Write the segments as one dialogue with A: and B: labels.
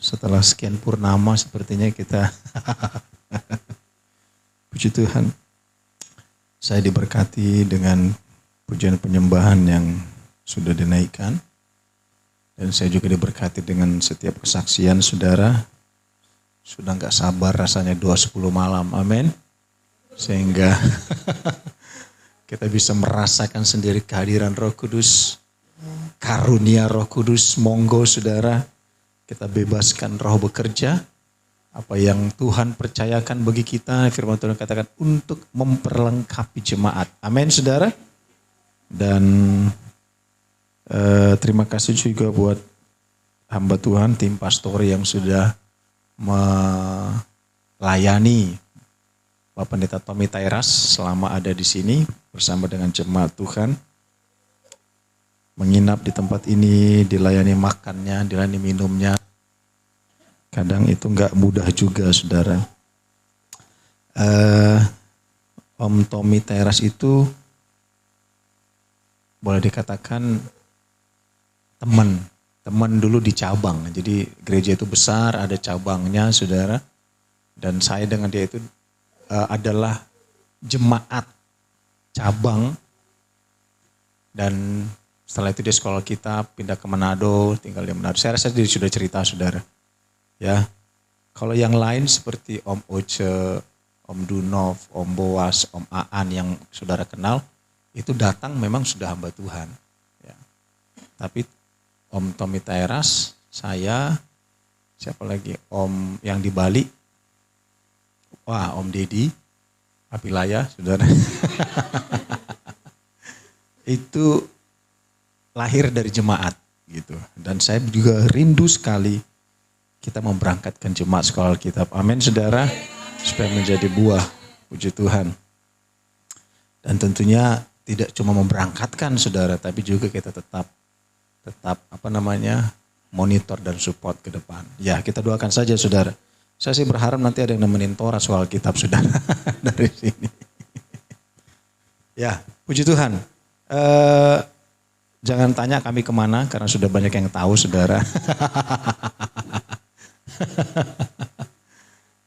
A: Setelah sekian purnama sepertinya kita puji Tuhan. Saya diberkati dengan pujian penyembahan yang sudah dinaikkan. Dan saya juga diberkati dengan setiap kesaksian saudara. Sudah gak sabar rasanya 2:10 malam. Amin. Sehingga kita bisa merasakan sendiri kehadiran Roh Kudus. Karunia Roh Kudus. Monggo saudara. Kita bebaskan roh bekerja. Apa yang Tuhan percayakan bagi kita. Firman Tuhan katakan untuk memperlengkapi jemaat. Amin saudara. Dan terima kasih juga buat hamba Tuhan, tim pastori yang sudah melayani Bapak Pendeta Tommy Tairas selama ada di sini bersama dengan jemaat Tuhan. Menginap di tempat ini, dilayani makannya, dilayani minumnya. Kadang itu enggak mudah juga saudara. Om Tommy Tairas itu boleh dikatakan teman dulu di cabang. Jadi gereja itu besar, ada cabangnya saudara. Dan saya dengan dia itu adalah jemaat cabang. Dan setelah itu dia sekolah kita pindah ke Manado, tinggal di Manado. Saya rasa dia sudah cerita saudara. Ya, kalau yang lain seperti Om Oce, Om Dunov, Om Boas, Om Aan yang saudara kenal, itu datang memang sudah hamba Tuhan. Ya. Tapi Om Tommy Tairas, saya, siapa lagi? Om yang di Bali, wah Om Dedi, Apilaya, saudara. Itu lahir dari jemaat gitu. Dan saya juga rindu sekali kita memberangkatkan jemaat sekolah Alkitab. Amin saudara. Supaya menjadi buah. Puji Tuhan. Dan tentunya tidak cuma memberangkatkan saudara. Tapi juga kita tetap monitor dan support ke depan. Ya kita doakan saja saudara. Saya sih berharap nanti ada yang nemenin Torah soal Alkitab saudara. Dari sini. Ya puji Tuhan. Jangan tanya kami kemana karena sudah banyak yang tahu saudara.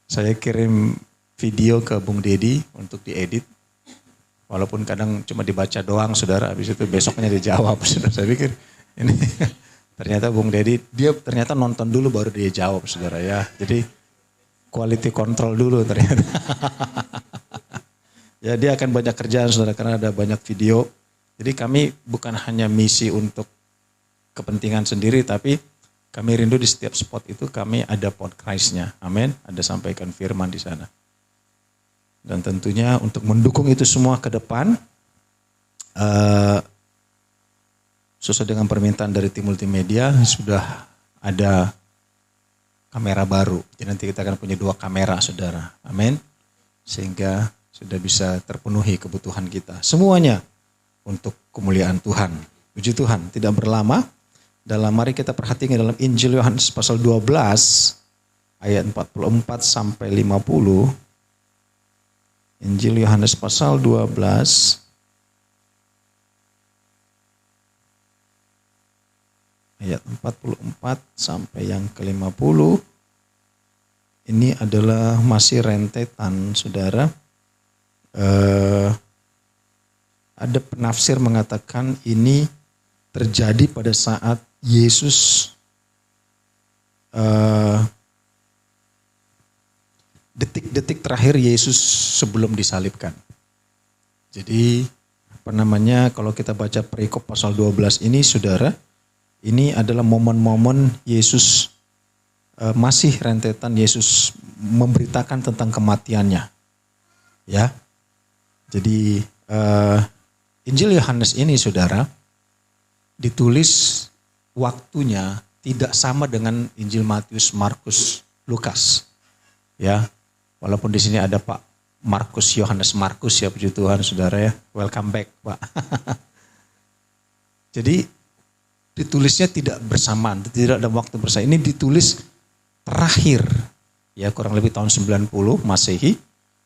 A: Saya kirim video ke Bung Dedi untuk diedit. Walaupun kadang cuma dibaca doang saudara. Habis itu besoknya dijawab saudara. Saya pikir ini ternyata Bung Dedi dia ternyata nonton dulu baru dia jawab saudara ya. Jadi quality control dulu ternyata. Ya dia akan banyak kerjaan saudara karena ada banyak video. Jadi kami bukan hanya misi untuk kepentingan sendiri, tapi kami rindu di setiap spot itu kami ada podcast-nya. Amin. Ada sampaikan firman di sana. Dan tentunya untuk mendukung itu semua ke depan, sesuai dengan permintaan dari tim multimedia, sudah ada kamera baru. Jadi nanti kita akan punya 2 kamera saudara. Amin. Sehingga sudah bisa terpenuhi kebutuhan kita. Semuanya. Untuk kemuliaan Tuhan. Puji Tuhan, tidak berlama. Mari kita perhatikan dalam Injil Yohanes pasal 12 ayat 44 sampai 50. Injil Yohanes pasal 12 ayat 44 sampai yang ke-50. Ini adalah masih rentetan saudara. Ada penafsir mengatakan ini terjadi pada saat Yesus detik-detik terakhir Yesus sebelum disalibkan. Jadi kalau kita baca perikop pasal 12 ini saudara, ini adalah momen-momen Yesus masih rentetan Yesus memberitakan tentang kematiannya. Ya. Jadi Injil Yohanes ini saudara ditulis waktunya tidak sama dengan Injil Matius, Markus, Lukas. Ya. Walaupun di sini ada Pak Markus, Yohanes Markus ya puji Tuhan saudara ya. Welcome back Pak. Jadi ditulisnya tidak bersamaan, tidak ada waktu bersamaan. Ini ditulis terakhir ya kurang lebih tahun 90 Masehi.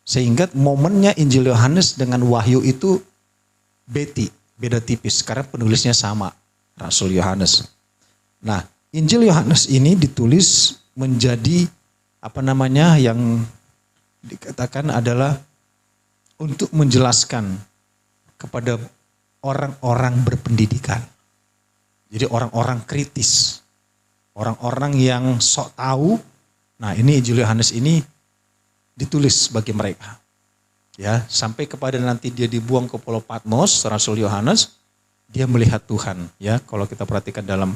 A: Sehingga momennya Injil Yohanes dengan Wahyu itu beda tipis karena penulisnya sama, Rasul Yohanes. Nah, Injil Yohanes ini ditulis menjadi yang dikatakan adalah untuk menjelaskan kepada orang-orang berpendidikan. Jadi orang-orang kritis, orang-orang yang sok tahu. Nah, ini Injil Yohanes ini ditulis bagi mereka. Ya, sampai kepada nanti dia dibuang ke Pulau Patmos, Rasul Yohanes, dia melihat Tuhan. Ya, kalau kita perhatikan dalam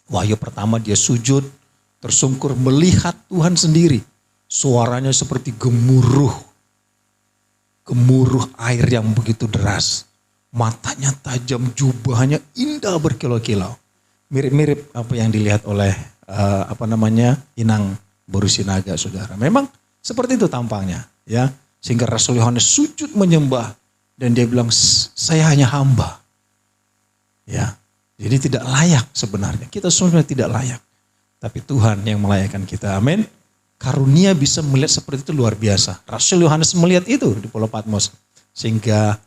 A: Wahyu pertama dia sujud, tersungkur melihat Tuhan sendiri. Suaranya seperti gemuruh air yang begitu deras. Matanya tajam, jubahnya indah berkilau-kilau. Mirip-mirip apa yang dilihat oleh Inang Borusinaga, saudara. Memang seperti itu tampangnya, ya. Sehingga Rasul Yohanes sujud menyembah dan dia bilang, saya hanya hamba. Ya, jadi tidak layak sebenarnya. Kita sebenarnya tidak layak. Tapi Tuhan yang melayakkan kita. Amin. Karunia bisa melihat seperti itu luar biasa. Rasul Yohanes melihat itu di Pulau Patmos. Sehingga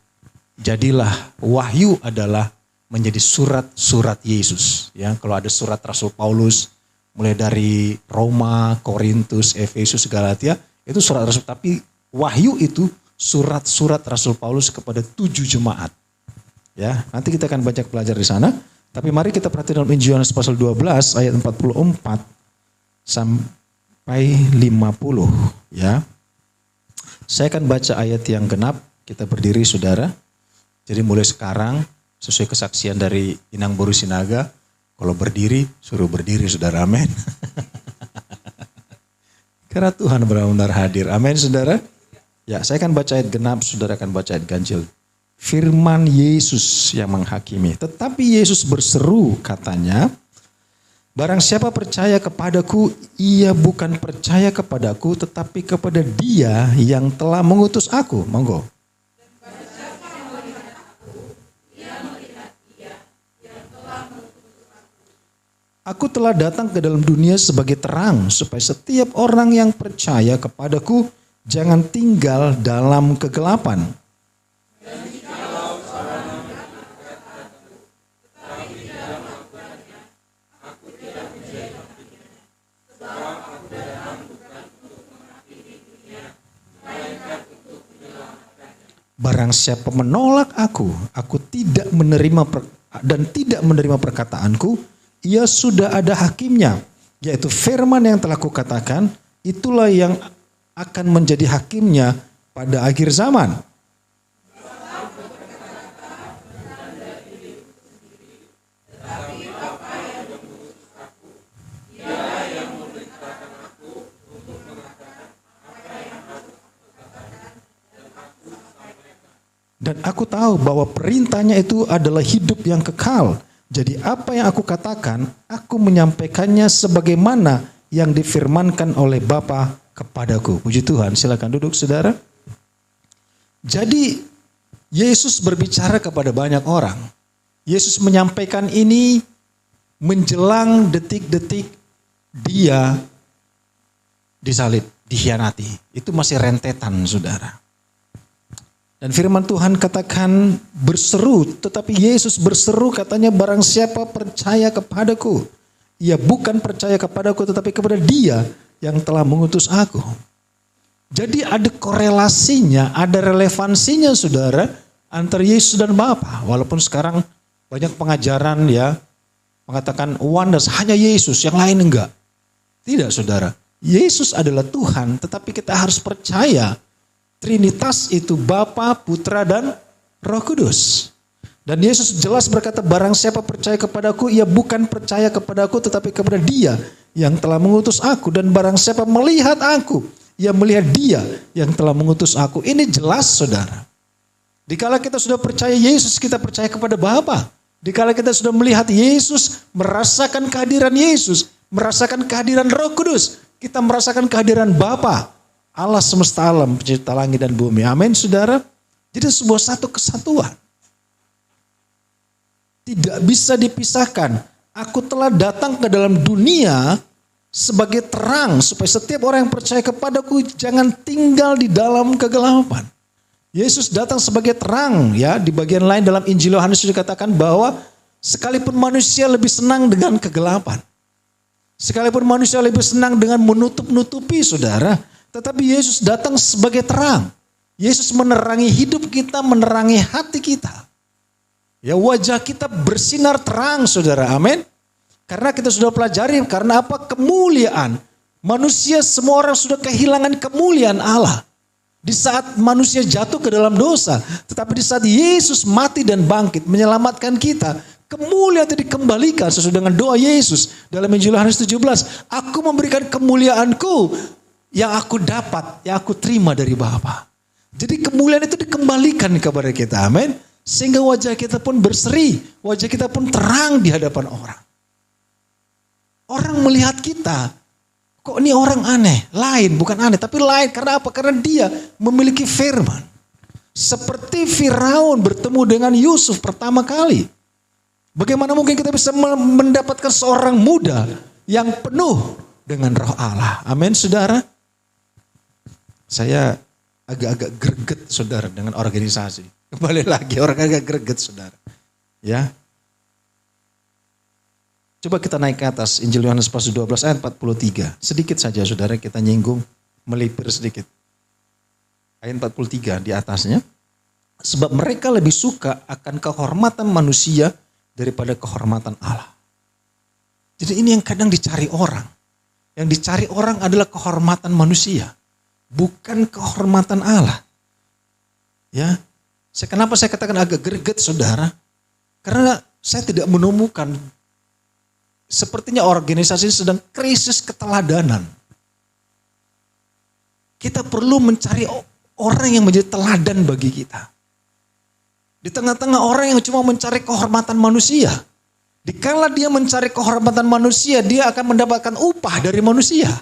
A: jadilah Wahyu adalah menjadi surat-surat Yesus. Ya, kalau ada surat Rasul Paulus mulai dari Roma, Korintus, Efesus, Galatia, itu surat Rasul. Tapi Wahyu itu surat-surat Rasul Paulus kepada 7 jemaat. Ya, nanti kita akan banyak belajar di sana. Tapi mari kita perhatikan dalam Injil Yohanes pasal 12 ayat 44 sampai 50. Ya, saya akan baca ayat yang genap. Kita berdiri, saudara. Jadi mulai sekarang sesuai kesaksian dari Inang Borusinaga, kalau berdiri suruh berdiri, saudara. Amin. Karena Tuhan benar-benar hadir. Amin, saudara. Ya, saya akan baca ayat genap, saudara akan baca ayat ganjil. Firman Yesus yang menghakimi. Tetapi Yesus berseru, katanya, barang siapa percaya kepadaku, ia bukan percaya kepadaku, tetapi kepada Dia yang telah mengutus aku. Monggo. Aku telah datang ke dalam dunia sebagai terang, supaya setiap orang yang percaya kepadaku jangan tinggal dalam kegelapan. Barang siapa menolak aku tidak menerima dan tidak menerima perkataanku, ia sudah ada hakimnya, yaitu firman yang telah kukatakan, itulah yang akan menjadi hakimnya pada akhir zaman. Dan aku tahu bahwa perintahnya itu adalah hidup yang kekal. Jadi apa yang aku katakan, aku menyampaikannya sebagaimana yang difirmankan oleh Bapa kepadaku. Puji Tuhan, silakan duduk, saudara. Jadi Yesus berbicara kepada banyak orang. Yesus menyampaikan ini menjelang detik-detik dia disalib, dikhianati. Itu masih rentetan, saudara. Dan firman Tuhan katakan berseru, tetapi Yesus berseru katanya barang siapa percaya kepadaku. Ia bukan percaya kepadaku tetapi kepada Dia yang telah mengutus aku. Jadi ada korelasinya, ada relevansinya, saudara, antara Yesus dan Bapa. Walaupun sekarang banyak pengajaran ya mengatakan oneness, hanya Yesus, yang lain enggak. Tidak, saudara. Yesus adalah Tuhan, tetapi kita harus percaya Trinitas itu Bapa, Putra, dan Roh Kudus. Dan Yesus jelas berkata, barang siapa percaya kepadaku, ia bukan percaya kepadaku, tetapi kepada Dia yang telah mengutus aku. Dan barang siapa melihat aku, ia melihat Dia yang telah mengutus aku. Ini jelas, saudara. Dikala kita sudah percaya Yesus, kita percaya kepada Bapa. Dikala kita sudah melihat Yesus, merasakan kehadiran Yesus, merasakan kehadiran Roh Kudus, kita merasakan kehadiran Bapa, Allah semesta alam, pencipta langit dan bumi. Amin, saudara. Jadi sebuah satu kesatuan. Tidak bisa dipisahkan. Aku telah datang ke dalam dunia sebagai terang, supaya setiap orang yang percaya kepadaku jangan tinggal di dalam kegelapan. Yesus datang sebagai terang, ya. Di bagian lain dalam Injil Yohanes dikatakan bahwa sekalipun manusia lebih senang dengan kegelapan. Sekalipun manusia lebih senang dengan menutup-nutupi saudara. Tetapi Yesus datang sebagai terang. Yesus menerangi hidup kita, menerangi hati kita. Ya, wajah kita bersinar terang saudara, amin. Karena kita sudah pelajari, karena apa? Kemuliaan. Manusia, semua orang sudah kehilangan kemuliaan Allah. Di saat manusia jatuh ke dalam dosa. Tetapi di saat Yesus mati dan bangkit menyelamatkan kita. Kemuliaan itu dikembalikan sesuai dengan doa Yesus. Dalam Injil Yohanes 17. Aku memberikan kemuliaanku yang aku dapat, yang aku terima dari Bapa. Jadi kemuliaan itu dikembalikan kepada kita. Amin. Sehingga wajah kita pun berseri. Wajah kita pun terang di hadapan orang. Orang melihat kita. Kok ini orang aneh? Lain, bukan aneh, tapi lain. Karena apa? Karena dia memiliki firman. Seperti Firaun bertemu dengan Yusuf pertama kali. Bagaimana mungkin kita bisa mendapatkan seorang muda yang penuh dengan roh Allah. Amin, saudara. Saya agak-agak greget, saudara, dengan organisasi. Kembali lagi, orang agak greget, saudara. Ya. Coba kita naik ke atas, Injil Yohanes pasal 12 ayat 43. Sedikit saja saudara, kita nyinggung, melipir sedikit. Ayat 43 di atasnya. Sebab mereka lebih suka akan kehormatan manusia daripada kehormatan Allah. Jadi ini yang kadang dicari orang. Yang dicari orang adalah kehormatan manusia. Bukan kehormatan Allah. Ya, kenapa saya katakan agak greget saudara? Karena saya tidak menemukan. Sepertinya organisasi sedang krisis keteladanan. Kita perlu mencari orang yang menjadi teladan bagi kita. Di tengah-tengah orang yang cuma mencari kehormatan manusia. Dikala dia mencari kehormatan manusia, dia akan mendapatkan upah dari manusia.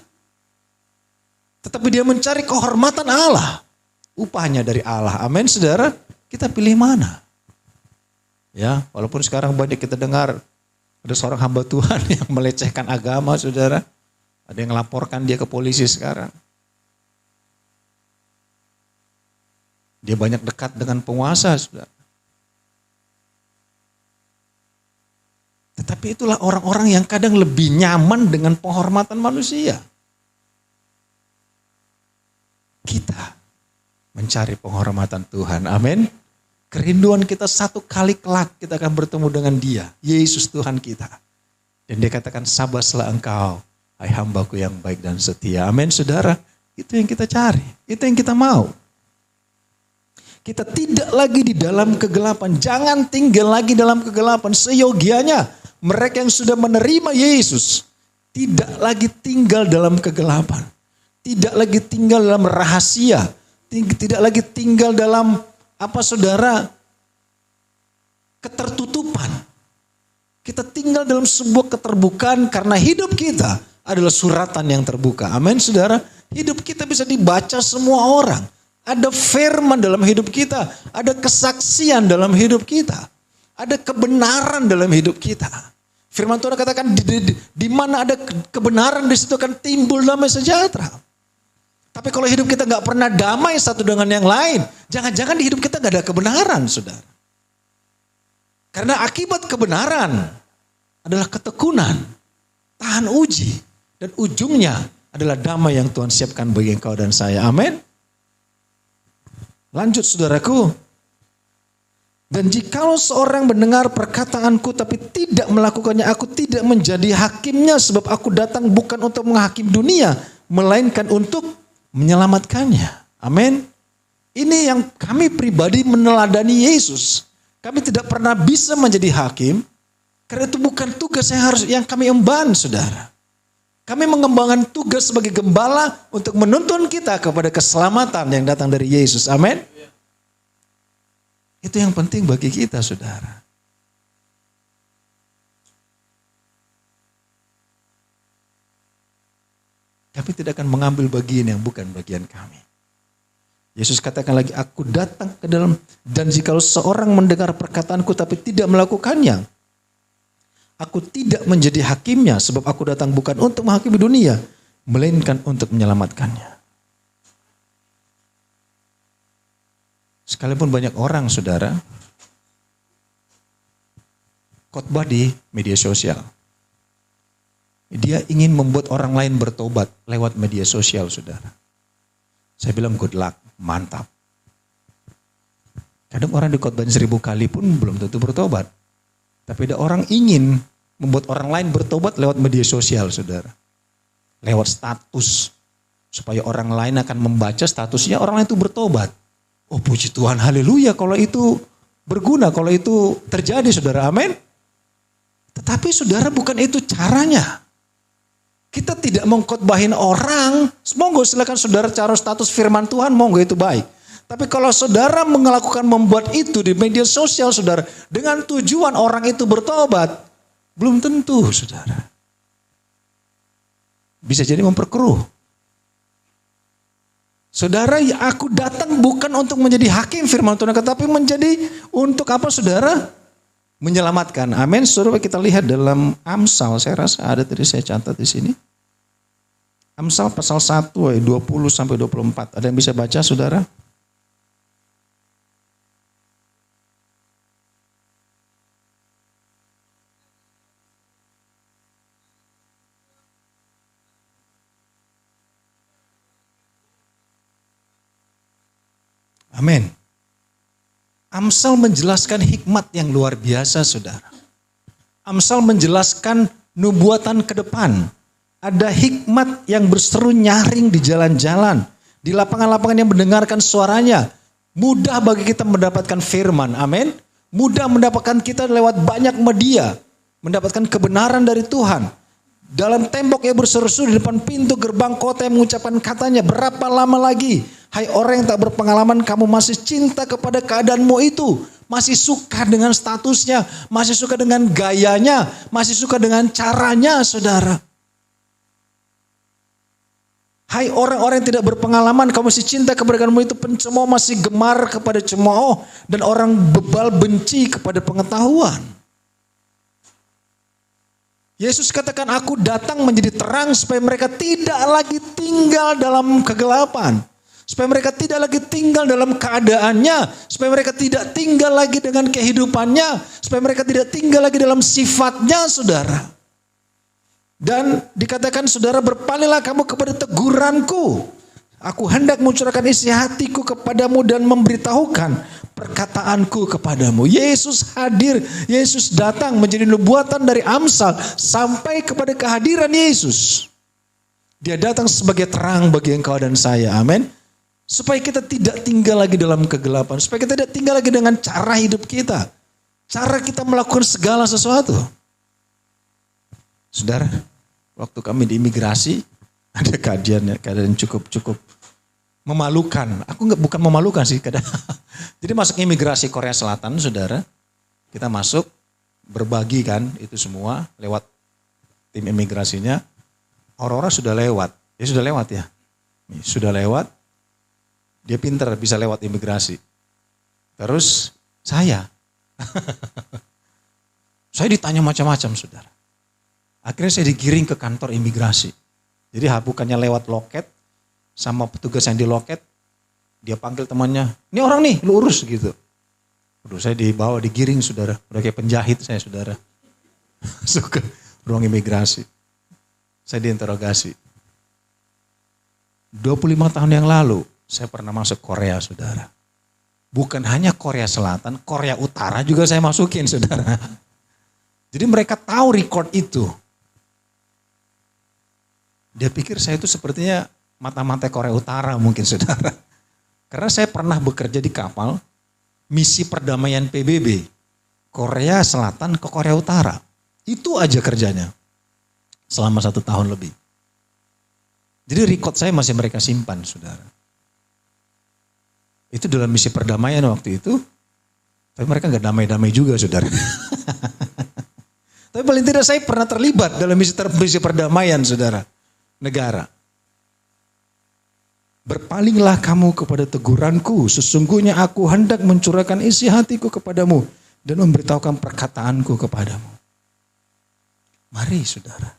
A: Tetapi dia mencari kehormatan Allah. Upahnya dari Allah. Amin, saudara. Kita pilih mana? Ya, walaupun sekarang banyak kita dengar ada seorang hamba Tuhan yang melecehkan agama, saudara. Ada yang laporkan dia ke polisi sekarang. Dia banyak dekat dengan penguasa, saudara. Tetapi itulah orang-orang yang kadang lebih nyaman dengan penghormatan manusia. Kita mencari penghormatan Tuhan, amin. Kerinduan kita satu kali kelak kita akan bertemu dengan dia, Yesus Tuhan kita. Dan dia katakan, sabaslah engkau, hai hambaku yang baik dan setia. Amin, saudara. Itu yang kita cari, itu yang kita mau. Kita tidak lagi di dalam kegelapan, jangan tinggal lagi dalam kegelapan. Seyogianya mereka yang sudah menerima Yesus, tidak lagi tinggal dalam kegelapan. Tidak lagi tinggal dalam rahasia, tidak lagi tinggal dalam apa saudara? Ketertutupan. Kita tinggal dalam sebuah keterbukaan karena hidup kita adalah suratan yang terbuka. Amin, saudara. Hidup kita bisa dibaca semua orang. Ada firman dalam hidup kita. Ada kesaksian dalam hidup kita. Ada kebenaran dalam hidup kita. Firman Tuhan katakan di mana ada kebenaran di situ akan timbul damai sejahtera. Tapi kalau hidup kita gak pernah damai satu dengan yang lain, jangan-jangan di hidup kita gak ada kebenaran, saudara. Karena akibat kebenaran adalah ketekunan, tahan uji, dan ujungnya adalah damai yang Tuhan siapkan bagi engkau dan saya. Amin. Lanjut saudaraku. Dan jikalau seorang mendengar perkataanku tapi tidak melakukannya, aku tidak menjadi hakimnya, sebab aku datang bukan untuk menghakim dunia, melainkan untuk menyelamatkannya. Amin. Ini yang kami pribadi meneladani Yesus. Kami tidak pernah bisa menjadi hakim. Karena itu bukan tugas yang kami emban, saudara. Kami mengembangkan tugas sebagai gembala untuk menuntun kita kepada keselamatan yang datang dari Yesus. Amin. Itu yang penting bagi kita, saudara. Kami tidak akan mengambil bagian yang bukan bagian kami. Yesus katakan lagi, aku datang ke dalam, dan jikalau seorang mendengar perkataanku tapi tidak melakukannya, aku tidak menjadi hakimnya, sebab aku datang bukan untuk menghakimi dunia, melainkan untuk menyelamatkannya. Sekalipun banyak orang, saudara, khotbah di media sosial. Dia ingin membuat orang lain bertobat lewat media sosial, saudara. Saya bilang good luck, mantap. Kadang orang dikhotbahin 1000 kali pun belum tentu bertobat. Tapi ada orang ingin membuat orang lain bertobat lewat media sosial, saudara. Lewat status. Supaya orang lain akan membaca statusnya, orang lain itu bertobat. Oh puji Tuhan, haleluya, kalau itu berguna, kalau itu terjadi, saudara, amin. Tetapi saudara, bukan itu caranya. Kita tidak mengkhotbahin orang, monggo silakan saudara cari status firman Tuhan, monggo itu baik. Tapi kalau saudara membuat itu di media sosial, saudara, dengan tujuan orang itu bertobat, belum tentu, saudara. Bisa jadi memperkeruh. Saudara, aku datang bukan untuk menjadi hakim firman Tuhan, tetapi menjadi untuk apa, saudara? Menyelamatkan. Amin. Saudara, kita lihat dalam Amsal, saya rasa ada tadi saya catat di sini. Amsal pasal 1 ayat 20 sampai 24. Ada yang bisa baca, saudara? Amin. Amsal menjelaskan hikmat yang luar biasa, saudara. Amsal menjelaskan nubuatan ke depan. Ada hikmat yang berseru nyaring di jalan-jalan. Di lapangan-lapangan yang mendengarkan suaranya. Mudah bagi kita mendapatkan firman. Amin. Mudah mendapatkan kita lewat banyak media. Mendapatkan kebenaran dari Tuhan. Dalam tembok yang berseru-seru di depan pintu gerbang kota yang mengucapkan katanya, berapa lama lagi? Hai orang yang tak berpengalaman, kamu masih cinta kepada keadaanmu itu. Masih suka dengan statusnya. Masih suka dengan gayanya. Masih suka dengan caranya, saudara. Hai orang-orang yang tidak berpengalaman, kamu masih cinta kepada keadaanmu itu. Pencemooh masih gemar kepada cemooh. Dan orang bebal benci kepada pengetahuan. Yesus katakan, aku datang menjadi terang supaya mereka tidak lagi tinggal dalam kegelapan. Supaya mereka tidak lagi tinggal dalam keadaannya. Supaya mereka tidak tinggal lagi dengan kehidupannya. Supaya mereka tidak tinggal lagi dalam sifatnya, saudara. Dan dikatakan, saudara, berpalinglah kamu kepada teguranku. Aku hendak mencurahkan isi hatiku kepadamu dan memberitahukan perkataanku kepadamu. Yesus hadir, Yesus datang menjadi nubuatan dari Amsal sampai kepada kehadiran Yesus. Dia datang sebagai terang bagi engkau dan saya, amin. Supaya kita tidak tinggal lagi dalam kegelapan. Supaya kita tidak tinggal lagi dengan cara hidup kita. Cara kita melakukan segala sesuatu. Saudara, waktu kami di imigrasi, ada keadaan cukup memalukan. Bukan memalukan sih. Jadi masuk imigrasi Korea Selatan, saudara. Kita masuk, berbagi kan itu semua lewat tim imigrasinya. Orang-orang sudah lewat. Ya sudah lewat ya. Sudah lewat. Dia pintar bisa lewat imigrasi. Terus saya. Saya ditanya macam-macam, saudara. Akhirnya saya digiring ke kantor imigrasi. Jadi bukannya lewat loket sama petugas yang di loket, dia panggil temannya, ini orang nih, lu urus gitu. Aduh, saya digiring, saudara. Udah kayak penjahit saya, saudara. Masuk ke ruang imigrasi. Saya diinterogasi. 25 tahun yang lalu, saya pernah masuk Korea, saudara. Bukan hanya Korea Selatan, Korea Utara juga saya masukin, saudara. Jadi mereka tahu record itu. Dia pikir saya itu sepertinya mata-mata Korea Utara mungkin, saudara. Karena saya pernah bekerja di kapal misi perdamaian PBB. Korea Selatan ke Korea Utara. Itu aja kerjanya. Selama 1 tahun lebih. Jadi record saya masih mereka simpan, saudara. Itu dalam misi perdamaian waktu itu. Tapi mereka gak damai-damai juga, saudara. Tapi paling tidak saya pernah terlibat dalam misi perdamaian, saudara. Negara. Berpalinglah kamu kepada teguranku, sesungguhnya aku hendak mencurahkan isi hatiku kepadamu dan memberitahukan perkataanku kepadamu. Mari, saudara.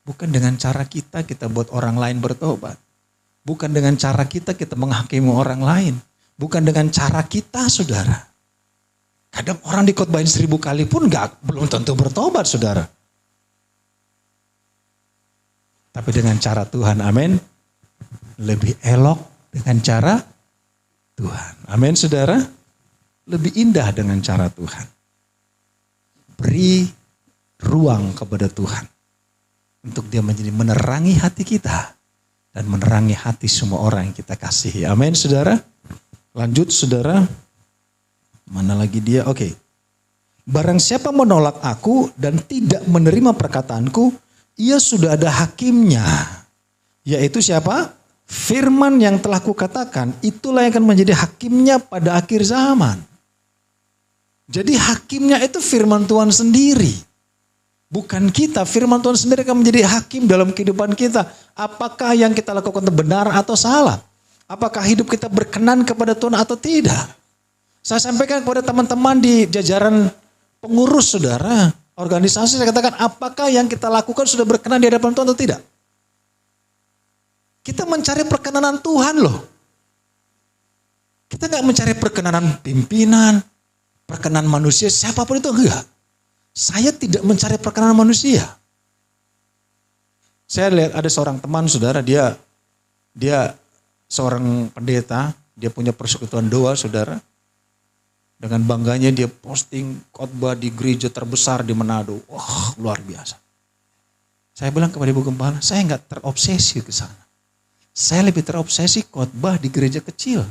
A: Bukan dengan cara kita buat orang lain bertobat. Bukan dengan cara kita menghakimi orang lain. Bukan dengan cara kita, saudara. Kadang orang dikhotbahin 1000 kali pun belum tentu bertobat, saudara. Tapi dengan cara Tuhan, amin. Lebih elok dengan cara Tuhan. Amin saudara. Lebih indah dengan cara Tuhan. Beri ruang kepada Tuhan. Untuk dia menjadi menerangi hati kita. Dan menerangi hati semua orang yang kita kasihi. Amin saudara. Lanjut saudara. Mana lagi dia? Oke. Barang siapa menolak aku dan tidak menerima perkataanku, ia sudah ada hakimnya. Yaitu siapa? Firman yang telah kukatakan, itulah yang akan menjadi hakimnya pada akhir zaman. Jadi hakimnya itu firman Tuhan sendiri. Bukan kita, firman Tuhan sendiri akan menjadi hakim dalam kehidupan kita. Apakah yang kita lakukan itu benar atau salah? Apakah hidup kita berkenan kepada Tuhan atau tidak? Saya sampaikan kepada teman-teman di jajaran pengurus saudara, organisasi, saya katakan apakah yang kita lakukan sudah berkenan di hadapan Tuhan atau tidak? Kita mencari perkenanan Tuhan loh. Kita gak mencari perkenanan pimpinan, perkenanan manusia, siapapun itu enggak. Saya tidak mencari perkenanan manusia. Saya lihat ada seorang teman saudara, dia seorang pendeta, dia punya persekutuan doa saudara. Dengan bangganya dia posting khotbah di gereja terbesar di Manado. Wah, luar biasa. Saya bilang kepada Ibu Gembala, saya enggak terobsesi ke sana. Saya lebih terobsesi khotbah di gereja kecil.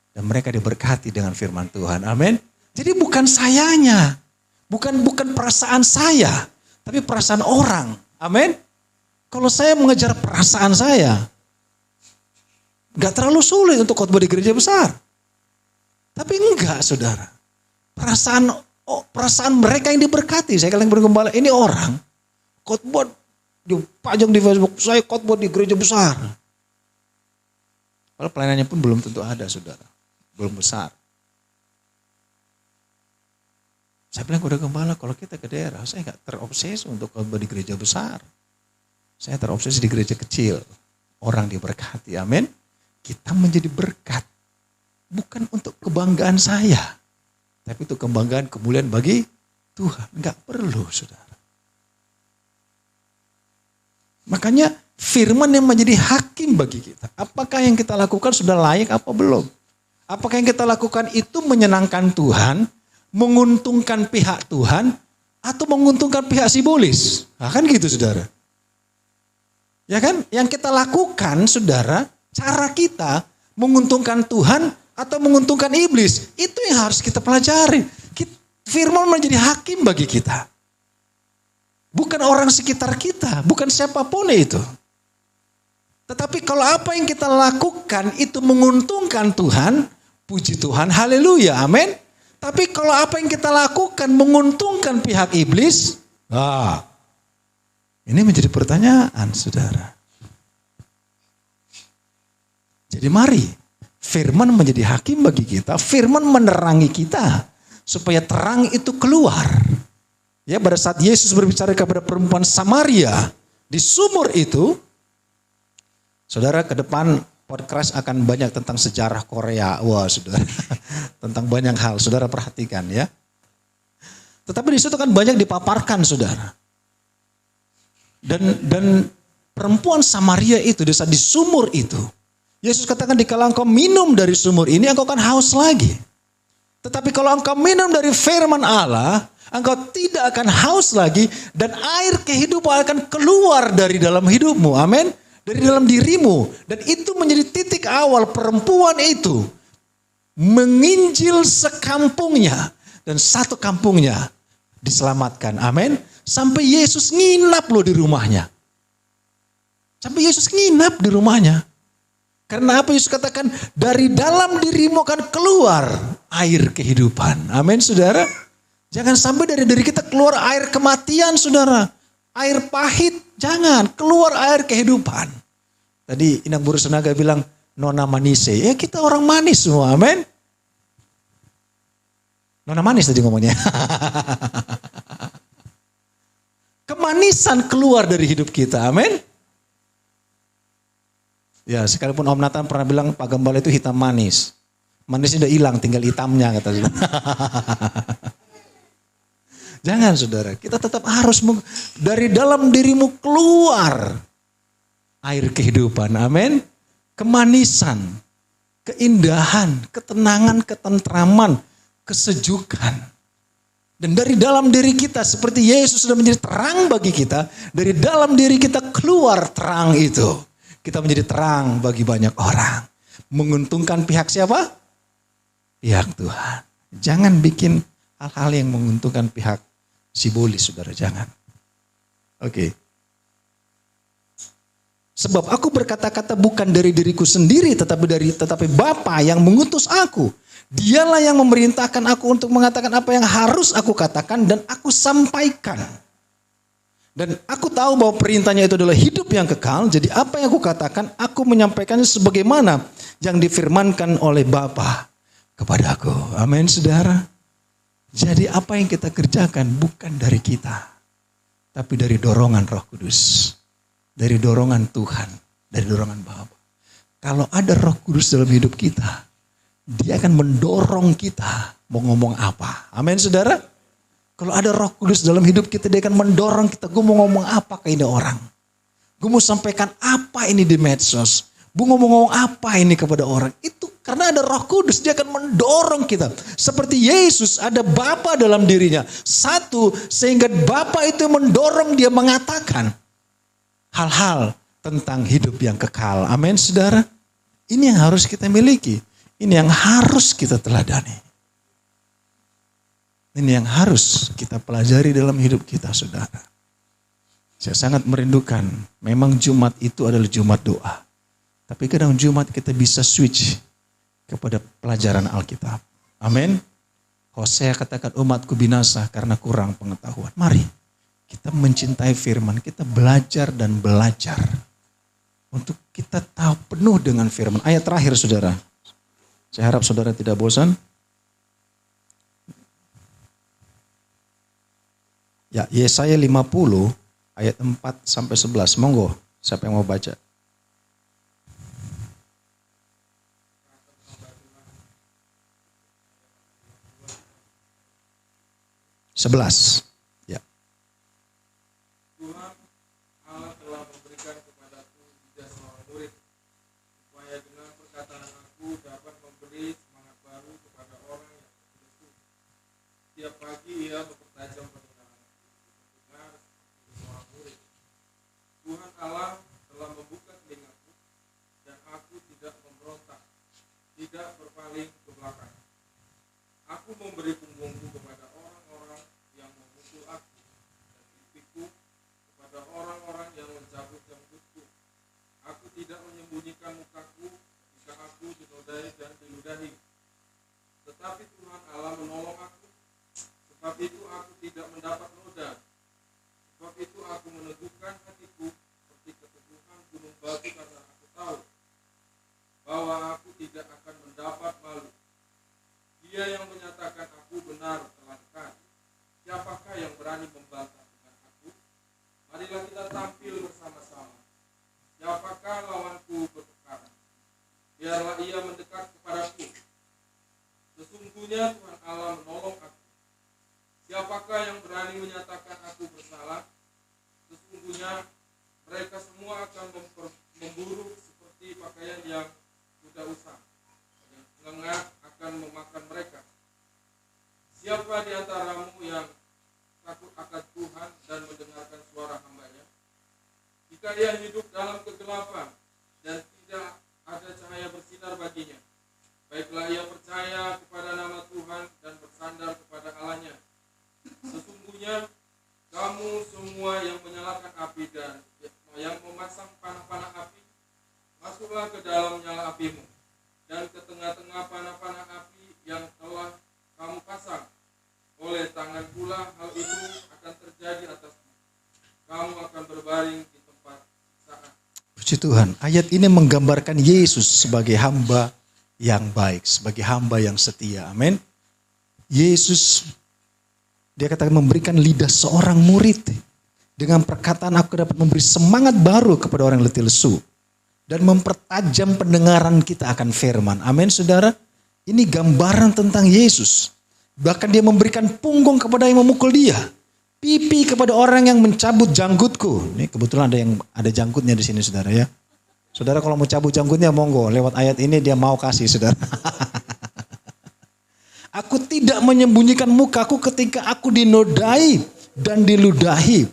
A: Dan mereka diberkati dengan firman Tuhan. Amin. Jadi bukan sayanya. Bukan perasaan saya. Tapi perasaan orang. Amin. Kalau saya mengejar perasaan saya. Gak terlalu sulit untuk khotbah di gereja besar. Tapi enggak saudara. Perasaan mereka yang diberkati. Saya kalian bergembala. Ini orang. Khotbah dipajang di Facebook. Saya khotbah di gereja besar. Kalau pelayanannya pun belum tentu ada saudara. Belum besar. Saya bilang kepada gembala, kalau kita ke daerah, saya enggak terobsesi untuk khotbah di gereja besar. Saya terobsesi di gereja kecil. Orang diberkati, amin. Kita menjadi berkat. Bukan untuk kebanggaan saya. Tapi untuk kebanggaan kemuliaan bagi Tuhan. Enggak perlu saudara. Makanya firman yang menjadi hakim bagi kita. Apakah yang kita lakukan sudah layak apa belum? Apakah yang kita lakukan itu menyenangkan Tuhan? Menguntungkan pihak Tuhan? Atau menguntungkan pihak sibolis? Nah, kan gitu saudara. Ya kan? Yang kita lakukan saudara, cara kita menguntungkan Tuhan atau menguntungkan iblis. Itu yang harus kita pelajari. Firman menjadi hakim bagi kita. Bukan orang sekitar kita, bukan siapapun itu. Tetapi kalau apa yang kita lakukan itu menguntungkan Tuhan, puji Tuhan, haleluya, amin. Tapi kalau apa yang kita lakukan menguntungkan pihak iblis, ini menjadi pertanyaan saudara. Jadi mari, firman menjadi hakim bagi kita, firman menerangi kita, supaya terang itu keluar. Ya, pada saat Yesus berbicara kepada perempuan Samaria di sumur itu, saudara ke depan podcast akan banyak tentang sejarah Korea. Wah saudara, tentang banyak hal, saudara perhatikan ya. Tetapi di situ kan banyak dipaparkan saudara. Dan perempuan Samaria itu di saat di sumur itu, Yesus katakan dikala engkau minum dari sumur ini engkau akan haus lagi. Tetapi kalau engkau minum dari firman Allah, engkau tidak akan haus lagi dan air kehidupan akan keluar dari dalam hidupmu. Amin. Dari dalam dirimu. Dan itu menjadi titik awal perempuan itu menginjil sekampungnya. Dan satu kampungnya diselamatkan. Amin. Sampai Yesus nginap loh di rumahnya. Sampai Yesus nginap di rumahnya. Karena apa Yesus katakan? Dari dalam dirimu akan keluar air kehidupan. Amin saudara. Jangan sampai dari diri kita keluar air kematian saudara. Air pahit, jangan. Keluar air kehidupan. Tadi Inang Buru Senaga bilang, nona manise. Ya kita orang manis semua, amin. Nona manis tadi ngomongnya. Kemanisan keluar dari hidup kita, amin. Ya sekalipun Om Nathan pernah bilang Pak Gembala itu hitam manis. Manisnya udah hilang, tinggal hitamnya kata dia. Jangan saudara, kita tetap harus dari dalam dirimu keluar air kehidupan. Amin. Kemanisan, keindahan, ketenangan, ketentraman, kesejukan. Dan dari dalam diri kita seperti Yesus sudah menjadi terang bagi kita. Dari dalam diri kita keluar terang itu. Kita menjadi terang bagi banyak orang. Menguntungkan pihak siapa? Pihak Tuhan. Jangan bikin hal-hal yang menguntungkan pihak simbolis, saudara. Jangan. Oke. Sebab aku berkata-kata bukan dari diriku sendiri, tetapi Bapa yang mengutus aku. Dialah yang memerintahkan aku untuk mengatakan apa yang harus aku katakan dan aku sampaikan. Dan aku tahu bahwa perintahnya itu adalah hidup yang kekal. Jadi apa yang aku katakan, aku menyampaikannya sebagaimana yang difirmankan oleh Bapa kepada aku. Amin, saudara. Jadi apa yang kita kerjakan bukan dari kita, tapi dari dorongan Roh Kudus. Dari dorongan Tuhan, dari dorongan Bapa. Kalau ada Roh Kudus dalam hidup kita, Dia akan mendorong kita mau ngomong apa. Amin, saudara. Kalau ada Roh Kudus dalam hidup kita, Dia akan mendorong kita. Gue mau ngomong apa ke ini orang. Gue mau sampaikan apa ini di medsos. Gue mau ngomong apa ini kepada orang. Itu karena ada Roh Kudus, Dia akan mendorong kita. Seperti Yesus ada Bapa dalam dirinya. Satu, sehingga Bapa itu mendorong dia mengatakan hal-hal tentang hidup yang kekal. Amin, saudara. Ini yang harus kita miliki. Ini yang harus kita teladani. Ini yang harus kita pelajari dalam hidup kita, saudara. Saya sangat merindukan. Memang Jumat itu adalah Jumat doa. Tapi kadang Jumat kita bisa switch kepada pelajaran Alkitab. Amin. Hosea katakan umatku binasa karena kurang pengetahuan. Mari kita mencintai firman, kita belajar dan belajar. Untuk kita tahu penuh dengan firman. Ayat terakhir, saudara. Saya harap saudara tidak bosan. Ya, Yesaya 50 ayat 4 sampai 11. Monggo, siapa yang mau baca? Sebelas. Ya.
B: Tuhan Allah telah memberikan kepadaku lidah seorang murid, supaya dengan perkataan aku dapat memberi semangat baru kepada orang yang terlesu. Tiap pagi ia mempertajam pendengaranku, mendengar seperti seorang murid. Tuhan Allah telah membuka telingaku, dan aku tidak memberontak, tidak berpaling ke belakang. Aku memberi punggungku kepada orang-orang yang memukul aku, dan pipiku kepada orang-orang yang mencabut janggutku. Aku tidak menyembunyikan mukaku ketika aku dinodai dan diludahi. Tetapi Tuhan Allah menolong aku. Sebab itu aku tidak mendapat noda. Sebab itu aku meneguhkan hatiku seperti keteguhan gunung batu, karena aku tahu bahwa aku tidak akan mendapat malu. Dia yang menyatakan aku benar telah dekat. Siapakah yang berani membantah dengan aku? Marilah kita tampil bersama-sama. Siapakah lawanku berperkara? Biarlah ia mendekat kepadaku. Sesungguhnya Tuhan Allah menolong aku. Siapakah yang berani menyatakan aku bersalah? Sesungguhnya mereka semua akan memburu seperti pakaian yang sudah usang. Lengah akan memakan mereka. Siapa di antaramu yang takut akan Tuhan dan mendengarkan suara hamba-Nya? Jika ia hidup dalam kegelapan dan tidak ada cahaya bersinar baginya, baiklah ia percaya kepada nama Tuhan dan bersandar kepada Allah-Nya. Sesungguhnya kamu semua yang menyalakan api dan yang memasang panah-panah api, masuklah ke dalam nyala apimu. Dan ke tengah-tengah panah-panah api yang telah kamu pasang. Oleh tangan pula hal itu akan terjadi atasmu. Kamu akan berbaring di tempat siksaan.
A: Puji Tuhan, ayat ini menggambarkan Yesus sebagai hamba yang baik, sebagai hamba yang setia. Amin. Yesus, dia katakan memberikan lidah seorang murid. Dengan perkataan aku dapat memberi semangat baru kepada orang yang letih lesu. Dan mempertajam pendengaran kita akan firman. Amin, saudara. Ini gambaran tentang Yesus. Bahkan dia memberikan punggung kepada yang memukul dia. pipi kepada orang yang mencabut janggutku. Ini kebetulan ada janggutnya di sini saudara ya. Saudara kalau mau cabut janggutnya monggo. Lewat ayat ini dia mau kasih saudara. Aku tidak menyembunyikan mukaku ketika aku dinodai dan diludahi.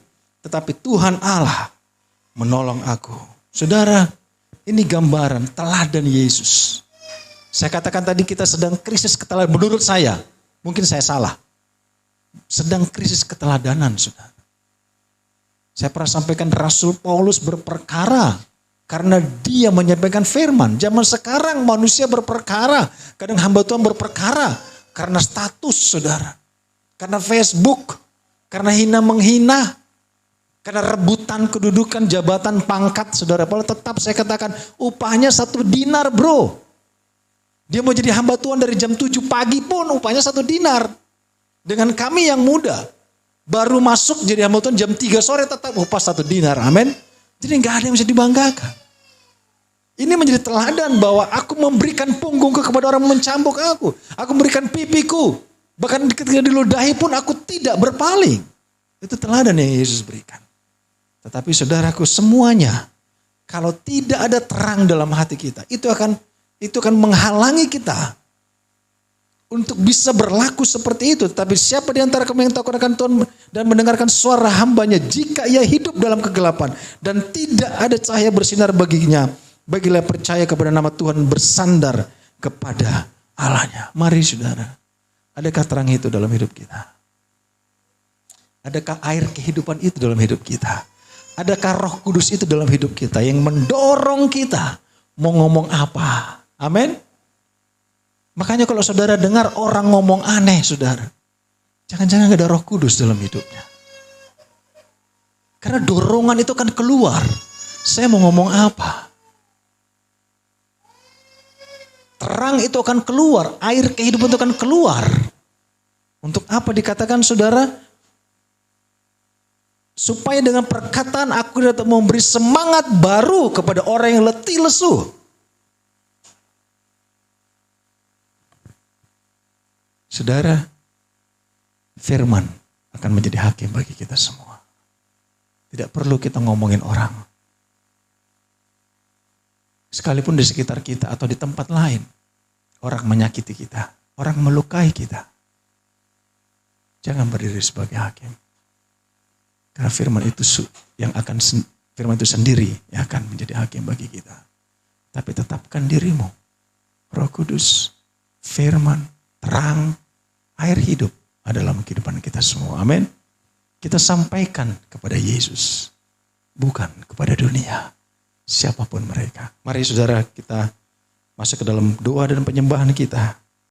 A: Tetapi Tuhan Allah menolong aku. Saudara, ini gambaran teladan Yesus. Saya katakan tadi kita sedang krisis keteladanan. Menurut saya, mungkin saya salah. Sedang krisis keteladanan, saudara. Saya pernah sampaikan Rasul Paulus berperkara karena dia menyampaikan firman. Zaman sekarang manusia berperkara, kadang hamba Tuhan berperkara karena status, saudara. Karena Facebook, karena hina menghina, karena rebutan kedudukan, jabatan, pangkat, saudara. Padahal tetap saya katakan upahnya 1 dinar, bro. Dia mau jadi hamba Tuhan dari jam 7 pagi pun upahnya 1 dinar. Dengan kami yang muda, baru masuk jadi hamba Tuhan jam 3 sore tetap upah 1 dinar. Amin. Jadi gak ada yang bisa dibanggakan. Ini menjadi teladan bahwa aku memberikan punggungku kepada orang mencambuk aku. Aku memberikan pipiku. Bahkan ketika diludahi pun aku tidak berpaling. Itu teladan yang Yesus berikan. Tetapi saudaraku semuanya, kalau tidak ada terang dalam hati kita, itu akan menghalangi kita untuk bisa berlaku seperti itu. Tapi siapa di antara kamu yang takut akan Tuhan dan mendengarkan suara hambanya, jika ia hidup dalam kegelapan dan tidak ada cahaya bersinar baginya, bagilah percaya kepada nama Tuhan, bersandar kepada Allahnya. Mari saudara, adakah terang itu dalam hidup kita? Adakah air kehidupan itu dalam hidup kita? Adakah Roh Kudus itu dalam hidup kita yang mendorong kita mau ngomong apa? Amin. Makanya kalau saudara dengar orang ngomong aneh, saudara, jangan-jangan gak ada Roh Kudus dalam hidupnya. Karena dorongan itu kan keluar. Saya mau ngomong apa? Terang itu akan keluar, air kehidupan itu akan keluar. Untuk apa dikatakan saudara? Supaya dengan perkataan aku dapat memberi semangat baru kepada orang yang letih lesu. Saudara, firman akan menjadi hakim bagi kita semua. Tidak perlu kita ngomongin orang. Sekalipun di sekitar kita atau di tempat lain, orang menyakiti kita, orang melukai kita. Jangan berdiri sebagai hakim. Karena firman itu firman itu sendiri yang akan menjadi hakim bagi kita. Tapi tetapkan dirimu. Roh Kudus, firman, terang, air hidup adalah kehidupan kita semua. Amin. Kita sampaikan kepada Yesus, bukan kepada dunia. Siapapun mereka. Mari saudara kita masuk ke dalam doa dan penyembahan kita.